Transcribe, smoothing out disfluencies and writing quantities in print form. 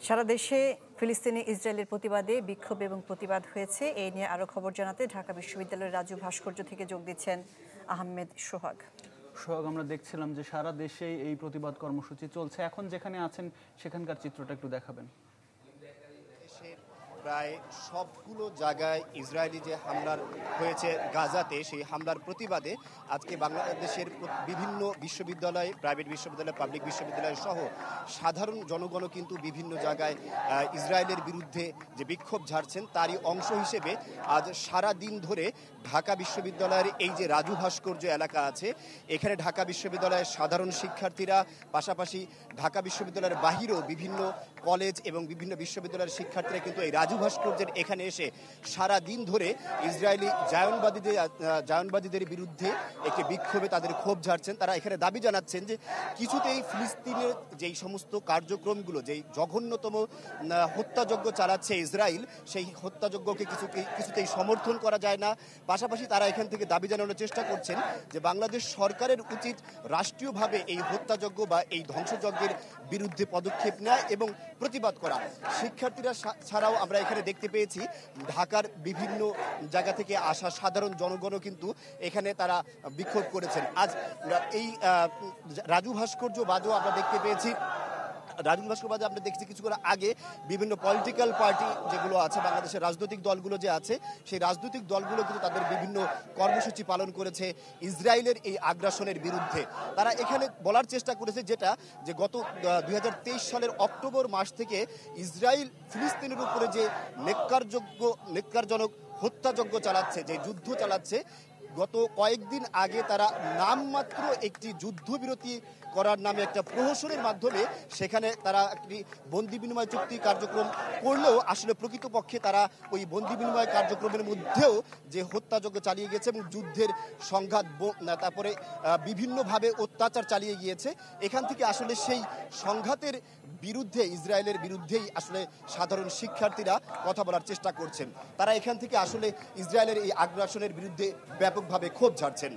সারা দেশে ফিলিস্তিনি ইসরায়েলের প্রতিবাদে বিক্ষোভ এবং প্রতিবাদ হয়েছে। এই নিয়ে আরো খবর জানাতে ঢাকা বিশ্ববিদ্যালয়ের রাজু ভাস্কর্য থেকে যোগ দিচ্ছেন আহমেদ সোহাগ। সোহাগ, আমরা দেখছিলাম যে সারা দেশেই এই প্রতিবাদ কর্মসূচি চলছে। এখন যেখানে আছেন সেখানকার চিত্রটা একটু দেখাবেন। প্রায় সবগুলো জায়গায় ইসরায়েলি যে হামলার হয়েছে গাজাতে, সেই হামলার প্রতিবাদে আজকে বাংলাদেশের বিভিন্ন বিশ্ববিদ্যালয়, প্রাইভেট বিশ্ববিদ্যালয়, পাবলিক বিশ্ববিদ্যালয় সহ সাধারণ জনগণও কিন্তু বিভিন্ন জায়গায় ইসরায়েলের বিরুদ্ধে যে বিক্ষোভ ঝাড়ছেন তারই অংশ হিসেবে আজ সারা দিন ধরে ঢাকা বিশ্ববিদ্যালয়ের এই যে রাজু ভাস্কর্য এলাকা আছে, এখানে ঢাকা বিশ্ববিদ্যালয়ের সাধারণ শিক্ষার্থীরা, পাশাপাশি ঢাকা বিশ্ববিদ্যালয়ের বাহিরেও বিভিন্ন কলেজ এবং বিভিন্ন বিশ্ববিদ্যালয়ের শিক্ষার্থীরা কিন্তু এই রাজু ভাস্কর্যের এখানে এসে সারা দিন ধরে ইসরায়েলি জায়নবাদীদের বিরুদ্ধে একটি বিক্ষোভে তাদের ক্ষোভ ঝাড়ছেন। তারা এখানে দাবি জানাচ্ছেন যে কিছুতেই ফিলিস্তিনের যেই সমস্ত কার্যক্রমগুলো, যেই জঘন্যতম হত্যাযজ্ঞ চালাচ্ছে ইসরায়েল, সেই হত্যাযজ্ঞকে কিছুতেই সমর্থন করা যায় না। পাশাপাশি তারা এখান থেকে দাবি জানানোর চেষ্টা করছেন যে বাংলাদেশ সরকারের উচিত রাষ্ট্রীয়ভাবে এই হত্যাযজ্ঞ বা এই ধ্বংসযজ্ঞের বিরুদ্ধে পদক্ষেপ নেয় এবং প্রতিবাদ করা। শিক্ষার্থীরা ছাড়াও আমরা এখানে দেখতে পেয়েছি ঢাকার বিভিন্ন জায়গা থেকে আসা সাধারণ জনগণও কিন্তু এখানে তারা বিক্ষোভ করেছেন। আজ এই রাজু ভাস্কর্য বাদেও আমরা দেখতে পেয়েছি, রাজু ভাস্কর্য আমরা দেখছি কিছুক্ষণ আগে বিভিন্ন পলিটিক্যাল পার্টি যেগুলো আছে, বাংলাদেশের রাজনৈতিক দলগুলো যে আছে, সেই রাজনৈতিক দলগুলো কিন্তু তাদের বিভিন্ন কর্মসূচি পালন করেছে ইসরায়েলের এই আগ্রাসনের বিরুদ্ধে। তারা এখানে বলার চেষ্টা করেছে যে গত 2023 সালের অক্টোবর মাস থেকে ইসরায়েল ফিলিস্তিনের উপরে যে নেক্কারজনক হত্যাযজ্ঞ চালাচ্ছে, যে যুদ্ধ চালাচ্ছে, গত কয়েকদিন আগে তারা নামমাত্র একটি যুদ্ধবিরতি করার নামে একটা প্রহসনের মাধ্যমে সেখানে তারা একটি বন্দি বিনিময় চুক্তি কার্যক্রম করলেও আসলে প্রকৃতপক্ষে তারা ওই বন্দি বিনিময় কার্যক্রমের মধ্যেও যে হত্যাযজ্ঞ চালিয়ে গেছে এবং যুদ্ধের সংঘাত, তারপরে বিভিন্নভাবে অত্যাচার চালিয়ে গিয়েছে। এখান থেকে আসলে সেই সংঘাতের বিরুদ্ধে, ইসরায়েলের বিরুদ্ধেই আসলে সাধারণ শিক্ষার্থীরা কথা বলার চেষ্টা করছেন। তারা এখান থেকে আসলে ইসরায়েলের এই আগ্রাসনের বিরুদ্ধে ব্যাপকভাবে ক্ষোভ ঝাড়ছেন।